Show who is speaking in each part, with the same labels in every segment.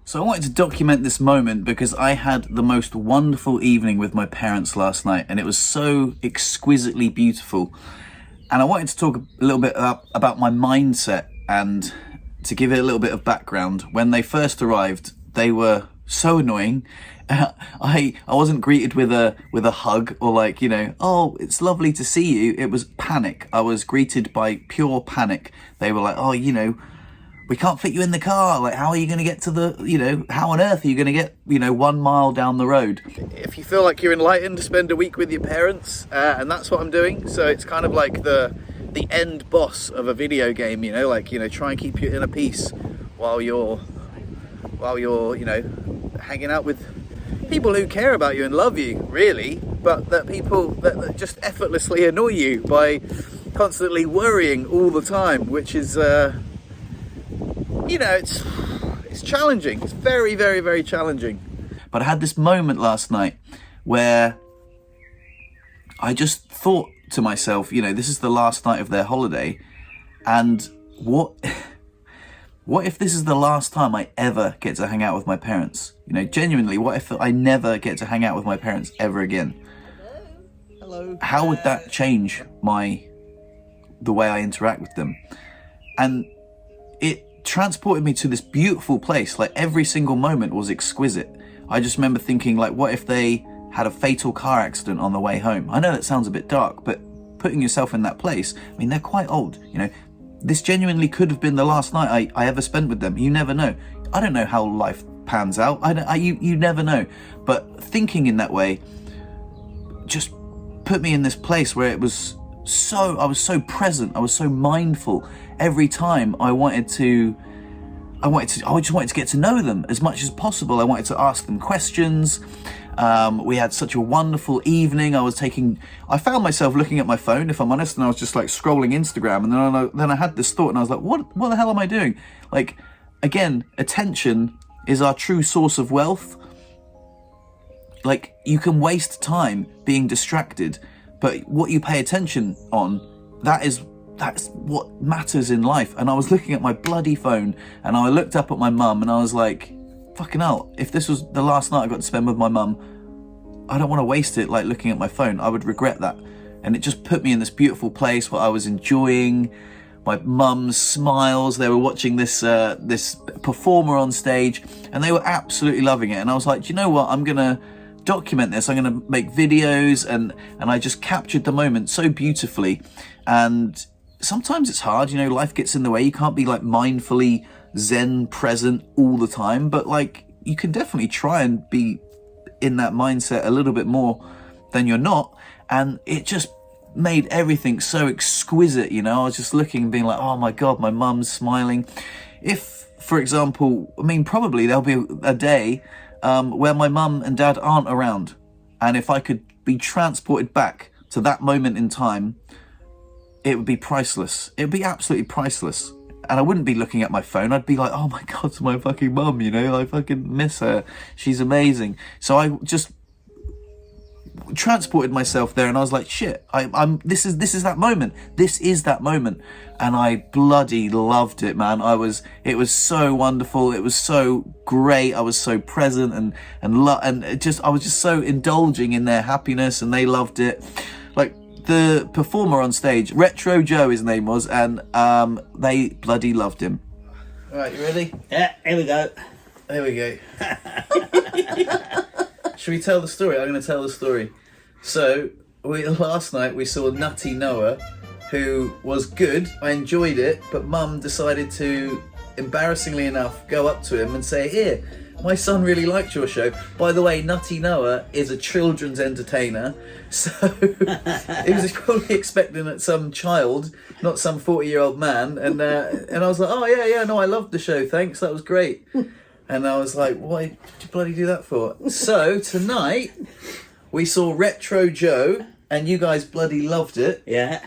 Speaker 1: So I wanted to document this moment because I had the most wonderful evening with my parents last night, and it was so exquisitely beautiful. And I wanted to talk a little bit about my mindset, and to give it a little bit of background. When they first arrived, they were so annoying. I wasn't greeted with a hug or like, you know, oh, it's lovely to see you. It was panic. I was greeted by pure panic. They were like, oh, you know, we can't fit you in the car. Like, how are you going to get to the, you know, how on earth are you going to get, 1 mile down the road? If you feel like you're enlightened, spend a week with your parents, and that's what I'm doing. So it's kind of like the end boss of a video game, try and keep your inner peace while you're, hanging out with people who care about you and love you, really, but that people that just effortlessly annoy you by constantly worrying all the time, which is, it's challenging. It's very, very, very challenging. But I had this moment last night where I just thought to myself, this is the last night of their holiday, and what if this is the last time I ever get to hang out with my parents? Genuinely, what if I never get to hang out with my parents ever again?
Speaker 2: Hello.
Speaker 1: How would that change the way I interact with them? And it transported me to this beautiful place. Like, every single moment was exquisite. I just remember thinking, like, what if they had a fatal car accident on the way home? I know that sounds a bit dark, but putting yourself in that place, I mean, they're quite old, This genuinely could have been the last night I ever spent with them. You never know. I don't know how life pans out. You never know. But thinking in that way just put me in this place where I was so present. I was so mindful. Every time I just wanted to get to know them as much as possible. I wanted to ask them questions. We had such a wonderful evening. I found myself looking at my phone, if I'm honest, and I was just like scrolling Instagram, and then I had this thought, and I was like, what the hell am I doing? Like, again, attention is our true source of wealth. Like, you can waste time being distracted, but what you pay attention on, that's what matters in life. And I was looking at my bloody phone, and I looked up at my mum, and I was like, fucking hell, if this was the last night I got to spend with my mum, I don't want to waste it like looking at my phone. I would regret that. And it just put me in this beautiful place where I was enjoying my mum's smiles. They were watching this performer on stage, and they were absolutely loving it. And I was like, do you know what? I'm going to document this. I'm going to make videos, and I just captured the moment so beautifully. And sometimes it's hard, life gets in the way. You can't be like mindfully Zen present all the time, but like, you can definitely try and be in that mindset a little bit more than you're not. And it just made everything so exquisite. I was just looking and being like, oh my God, my mum's smiling. If, for example, probably there'll be a day where my mum and dad aren't around, and if I could be transported back to that moment in time, it would be priceless. It would be absolutely priceless. And I wouldn't be looking at my phone. I'd be like, oh my God, it's my fucking mum, I fucking miss her. She's amazing. So I just transported myself there, and I was like, shit, this is that moment. This is that moment. And I bloody loved it, man. It was so wonderful. It was so great. I was so present and I was just so indulging in their happiness, and they loved it. Like, the performer on stage, Retro Joe his name was, and they bloody loved him. All right, you ready?
Speaker 2: Yeah, here we go.
Speaker 1: There we go. Should we tell the story? I'm going to tell the story. So, last night we saw Nutty Noah, who was good. I enjoyed it, but Mum decided to, embarrassingly enough, go up to him and say, here, my son really liked your show. By the way, Nutty Noah is a children's entertainer, so he was probably expecting that some child, not some 40-year-old man, and I was like, oh yeah, no, I loved the show, thanks, that was great. And I was like, why did you bloody do that for? So tonight we saw Retro Joe, and you guys bloody loved it.
Speaker 2: Yeah.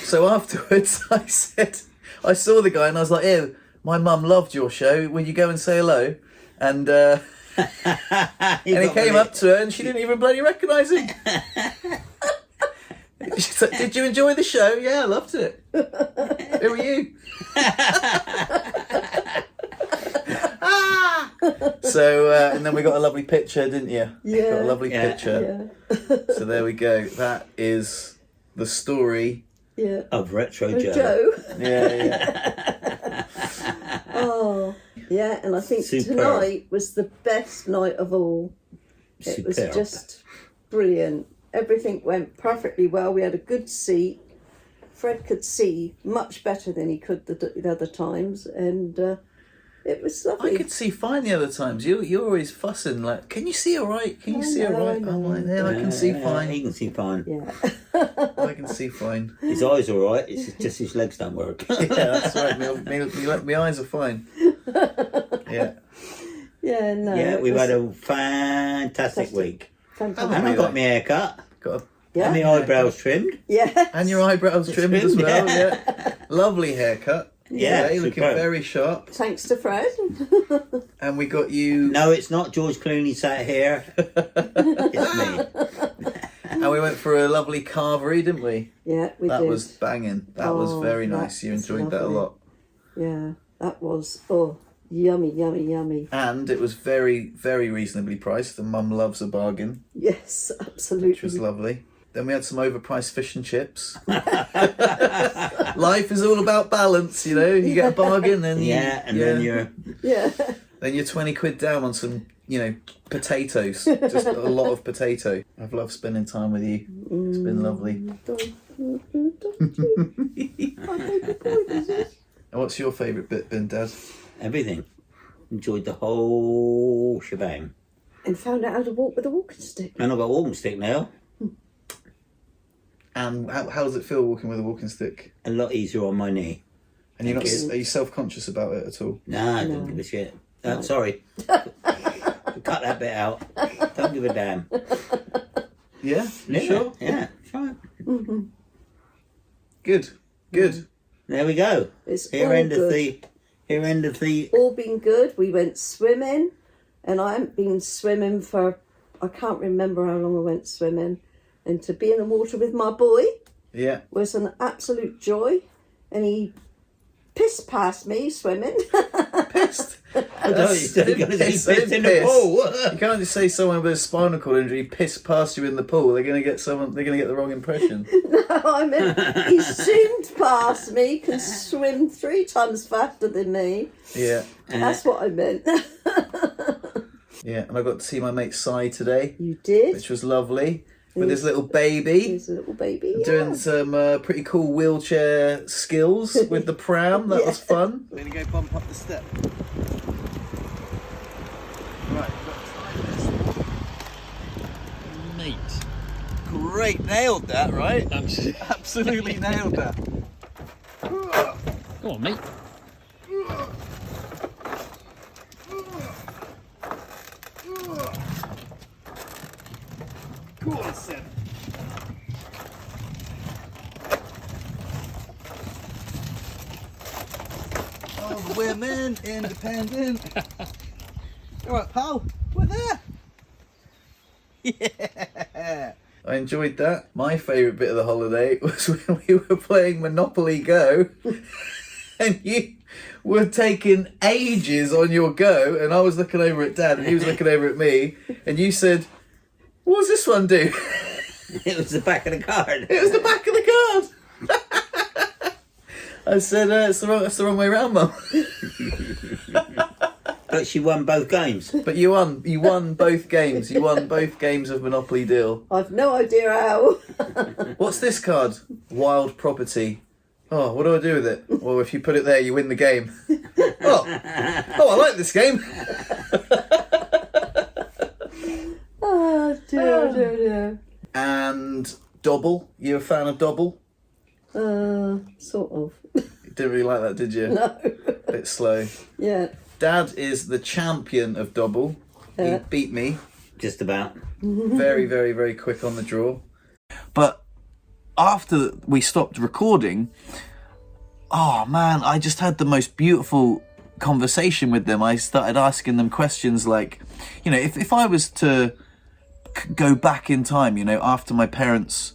Speaker 1: So afterwards I saw the guy, and I was like, ew, my mum loved your show, will you go and say hello? And he came up to her, and she didn't even bloody recognise him. She said, "Did you enjoy the show?" "Yeah, I loved it." "Who are you?" So, and then we got a lovely picture, didn't you?
Speaker 3: Yeah.
Speaker 1: Got a lovely picture.
Speaker 3: Yeah.
Speaker 1: So there we go. That is the story.
Speaker 3: Yeah.
Speaker 2: Of Retro
Speaker 3: Oh,
Speaker 2: Joe.
Speaker 3: Joe.
Speaker 1: Yeah.
Speaker 3: Oh, yeah. And I think
Speaker 2: Superb.
Speaker 3: tonight was the best night of all. It was
Speaker 2: Superb.
Speaker 3: just brilliant. Everything went perfectly well. We had a good seat. Fred could see much better than he could the other times, and it was lovely.
Speaker 1: I could see fine the other times. You're always fussing like, "Can you see all right? Can you see all right?" I'm like, "Yeah, I can see
Speaker 2: He
Speaker 1: fine.
Speaker 2: can see fine.
Speaker 3: Yeah.
Speaker 1: I can see fine."
Speaker 2: His eyes are alright, it's just his legs don't work.
Speaker 1: Yeah, that's right. My eyes are fine. Yeah.
Speaker 3: Yeah, no.
Speaker 2: Yeah,
Speaker 3: it
Speaker 2: we've
Speaker 3: was
Speaker 2: had a fantastic week.
Speaker 3: fantastic.
Speaker 2: And I got my hair cut.
Speaker 1: Got a,
Speaker 3: Yeah.
Speaker 2: And my eyebrows trimmed.
Speaker 3: Yeah.
Speaker 1: and your eyebrows trimmed as well.
Speaker 2: Trimmed,
Speaker 1: Yeah. Lovely haircut.
Speaker 2: Yeah,
Speaker 1: Today, looking
Speaker 2: superb.
Speaker 1: very sharp.
Speaker 3: Thanks to Fred.
Speaker 1: And we got you.
Speaker 2: No, it's not George Clooney sat here. It's me.
Speaker 1: And we went for a lovely carvery, didn't we?
Speaker 3: Yeah, we
Speaker 1: That
Speaker 3: did.
Speaker 1: was banging. That was
Speaker 3: Oh,
Speaker 1: very
Speaker 3: that
Speaker 1: nice. You
Speaker 3: was
Speaker 1: enjoyed that a
Speaker 3: lovely.
Speaker 1: lot.
Speaker 3: Yeah, that was yummy, yummy, yummy.
Speaker 1: And it was very, very reasonably priced. And Mum loves a bargain,
Speaker 3: Yes, absolutely.
Speaker 1: which was lovely. Then we had some overpriced fish and chips. Life is all about balance, you know. You get a bargain, then you,
Speaker 2: then you're
Speaker 3: Yeah.
Speaker 1: then you're 20 quid down on some, potatoes. Just a lot of potato. I've loved spending time with you. It's been lovely. And what's your favourite bit been, Dad?
Speaker 2: everything. Enjoyed the whole shebang.
Speaker 3: And found out how to walk with a walking stick.
Speaker 2: And I've got a walking stick now.
Speaker 1: And how does it feel walking with a walking stick?
Speaker 2: A lot easier on my knee.
Speaker 1: And you're not?
Speaker 2: Thank you.
Speaker 1: Are you self-conscious about it at all?
Speaker 2: Nah, I
Speaker 3: No.
Speaker 2: don't give a shit. Sorry. Cut that bit out. Don't give a damn.
Speaker 1: Yeah. You
Speaker 2: Yeah,
Speaker 1: sure?
Speaker 2: Yeah, fine.
Speaker 1: Good. Good.
Speaker 3: Mm.
Speaker 2: There we go.
Speaker 3: It's
Speaker 2: Here
Speaker 3: all
Speaker 2: endeth
Speaker 3: good.
Speaker 2: the
Speaker 3: All been good. We went swimming, and I haven't been swimming for, I can't remember how long I went swimming. And to be in the water with my boy
Speaker 1: Yeah.
Speaker 3: was an absolute joy. And he pissed past me swimming.
Speaker 1: Pissed.
Speaker 2: I know you're going to
Speaker 1: Piss,
Speaker 2: say piss in the
Speaker 1: piss.
Speaker 2: pool.
Speaker 1: You can't just say someone with a spinal cord injury pissed past you in the pool. They're going to get the wrong impression.
Speaker 3: No, I meant he zoomed past me, can swim 3 times faster than me.
Speaker 1: Yeah.
Speaker 3: That's what I meant.
Speaker 1: Yeah. And I got to see my mate Si today,
Speaker 3: You did?
Speaker 1: which was lovely, with his little baby.
Speaker 3: He's a little baby. Yeah.
Speaker 1: Doing some pretty cool wheelchair skills with the pram. That was fun. We're going to go bump up the step. Right, we've got time this.
Speaker 4: Mate.
Speaker 1: Great, nailed that, right? Absolutely nailed that.
Speaker 4: Go on, mate.
Speaker 1: Go on, Sim. Oh, women, independent. All right, pal, we're there. Yeah. I enjoyed that. My favourite bit of the holiday was when we were playing Monopoly Go and you were taking ages on your go and I was looking over at Dad and he was looking over at me and you said, "What does this one do?"
Speaker 2: It was the back of the card.
Speaker 1: It was the back of the card. I said, that's the wrong way round, Mum.
Speaker 2: But she won both games.
Speaker 1: But you won both games. You won both games of Monopoly Deal.
Speaker 3: I've no idea how.
Speaker 1: What's this card? Wild property. Oh, what do I do with it? Well, if you put it there, you win the game. Oh, I like this game.
Speaker 3: Oh, dear, dear, dear.
Speaker 1: And Dobble. You a fan of Dobble?
Speaker 3: Sort of.
Speaker 1: You didn't really like that, did you?
Speaker 3: No.
Speaker 1: Bit slow.
Speaker 3: Yeah.
Speaker 1: Dad is the champion of Dobble.
Speaker 3: Yeah.
Speaker 1: He beat me.
Speaker 2: Just about.
Speaker 1: Very, very, very quick on the draw. But after we stopped recording, oh man, I just had the most beautiful conversation with them. I started asking them questions like, if I was to go back in time, after my parents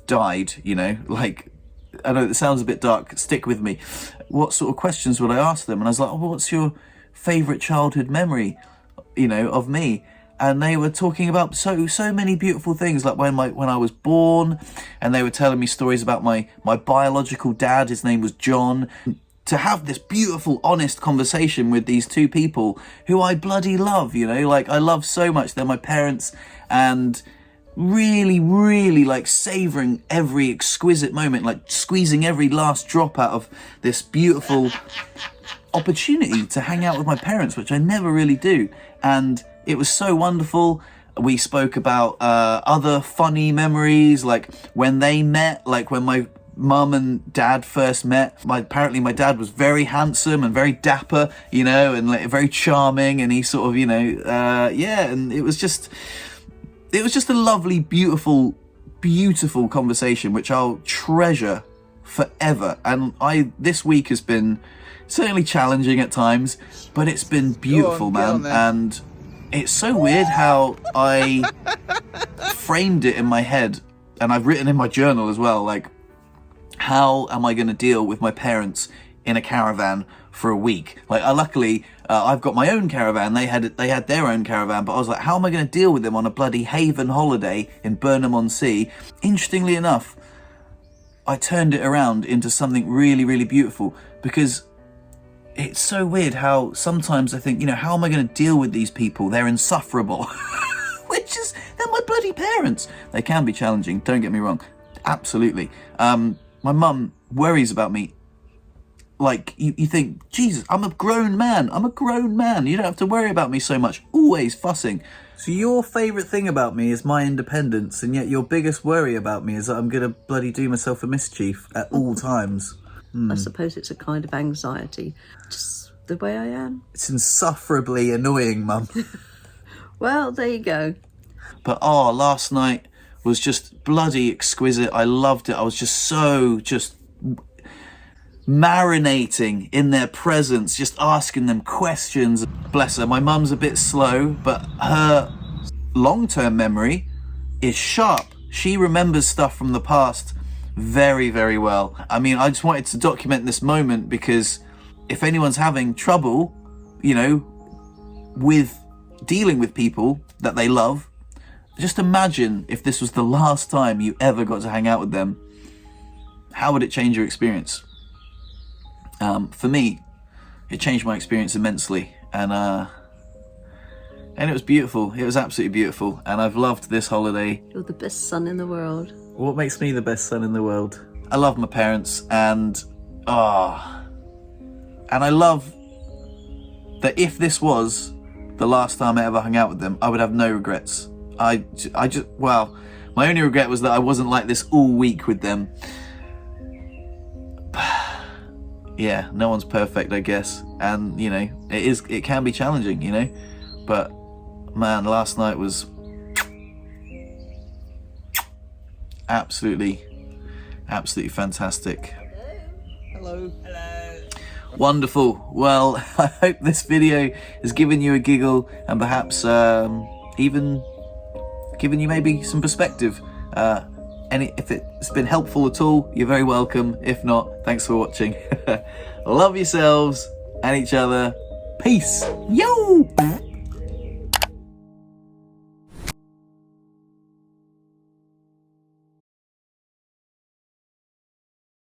Speaker 1: died, you know, like, I know it sounds a bit dark, stick with me. What sort of questions would I ask them? And I was like, oh, what's your favourite childhood memory, you know, of me? And they were talking about so many beautiful things, like when I was born, and they were telling me stories about my biological dad. His name was John. To have this beautiful, honest conversation with these two people who I bloody love, you know, like I love so much. They're my parents, and really, really like savouring every exquisite moment, like squeezing every last drop out of this beautiful opportunity to hang out with my parents, which I never really do. And it was so wonderful. We spoke about other funny memories, like when they met, like when my mum and dad first met. Apparently my dad was very handsome and very dapper, you know, and like very charming, and he sort of, you know, and it was just a lovely, beautiful conversation, which I'll treasure forever. And this week has been certainly challenging at times, but it's been beautiful, man. And it's so weird how I framed it in my head, and I've written in my journal as well, like, how am I going to deal with my parents in a caravan for a week? Like, luckily, I've got my own caravan. They had their own caravan, but I was like, how am I going to deal with them on a bloody haven holiday in Burnham-on-Sea? Interestingly enough, I turned it around into something really, really beautiful, because it's so weird how sometimes I think, you know, how am I going to deal with these people? They're insufferable. They're my bloody parents. They can be challenging, don't get me wrong. Absolutely. My mum worries about me. Like, you think, Jesus, I'm a grown man. You don't have to worry about me so much. Always fussing. So your favourite thing about me is my independence, and yet your biggest worry about me is that I'm going to bloody do myself a mischief at all times.
Speaker 3: I suppose it's a kind of anxiety. Just the way I am.
Speaker 1: It's insufferably annoying, Mum.
Speaker 3: Well, there you go.
Speaker 1: But last night was just bloody exquisite. I loved it. I was just marinating in their presence, just asking them questions. Bless her. My mum's a bit slow, but her long-term memory is sharp. She remembers stuff from the past very, very well. I mean, I just wanted to document this moment, because if anyone's having trouble, you know, with dealing with people that they love, just imagine if this was the last time you ever got to hang out with them. How would it change your experience? For me, it changed my experience immensely, and it was beautiful. It was absolutely beautiful, and I've loved this holiday.
Speaker 3: You're the best son in the world.
Speaker 1: What makes me the best son in the world? I love my parents, and I love that if this was the last time I ever hung out with them, I would have no regrets. My only regret was that I wasn't like this all week with them. Yeah, no one's perfect, I guess, and you know, it can be challenging, you know, but man, last night was absolutely fantastic.
Speaker 2: Hello.
Speaker 1: Wonderful. Well, I hope this video has given you a giggle, and perhaps even given you maybe some perspective. If it's been helpful at all, you're very welcome. If not, thanks for watching. Love yourselves and each other. Peace. Yo!